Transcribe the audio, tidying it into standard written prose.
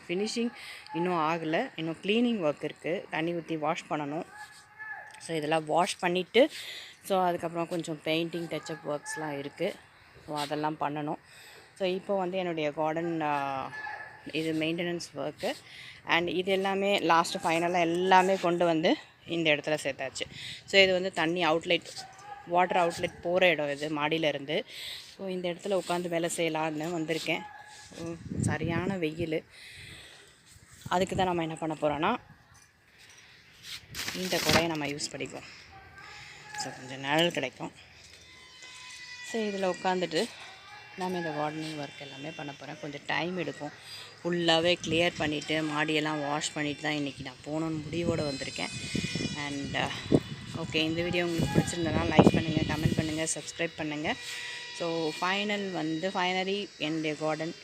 Finishing இன்னும் ஆகலை. இன்னும் க்ளீனிங் ஒர்க் இருக்குது, தண்ணி ஊற்றி வாஷ் பண்ணணும். ஸோ இதெல்லாம் வாஷ் பண்ணிவிட்டு ஸோ அதுக்கப்புறம் கொஞ்சம் பெயிண்டிங் டச்சப் ஒர்க்ஸ்லாம் இருக்குது. ஸோ அதெல்லாம் பண்ணணும். ஸோ இப்போ வந்து என்னுடைய கார்டன் இது மெயின்டெனன்ஸ் ஒர்க்கு. அண்ட் இது எல்லாமே லாஸ்ட்டு ஃபைனலாக எல்லாமே கொண்டு வந்து இந்த இடத்துல சேர்த்தாச்சு. ஸோ இது வந்து தண்ணி அவுட்லெட், வாட்டர் அவுட்லெட் போகிற இடம் இது மாடியிலேருந்து. ஸோ இந்த இடத்துல உட்காந்து வேலை செய்யலான்னு வந்திருக்கேன். சரியான வெயில். அதுக்கு தான் நம்ம என்ன பண்ண போகிறோன்னா இந்த குடையை நம்ம யூஸ் பண்ணிக்குவோம். ஸோ கொஞ்சம் நிழல் கிடைக்கும். ஸோ இதில் உட்காந்துட்டு நம்ம இந்த கார்டனிங் ஒர்க் எல்லாமே பண்ண போகிறேன். கொஞ்சம் டைம் எடுக்கும். ஃபுல்லாகவே கிளியர் பண்ணிவிட்டு மாடியெல்லாம் வாஷ் பண்ணிவிட்டு தான் இன்றைக்கி நான் போகணுன்னு முடிவோடு வந்திருக்கேன். அண்ட் ஓகே, இந்த வீடியோ உங்களுக்கு பிடிச்சிருந்தனா லைக் பண்ணுங்கள், கமெண்ட் பண்ணுங்கள், சப்ஸ்கிரைப் பண்ணுங்கள். ஸோ ஃபைனலி என்னுடைய கார்டன்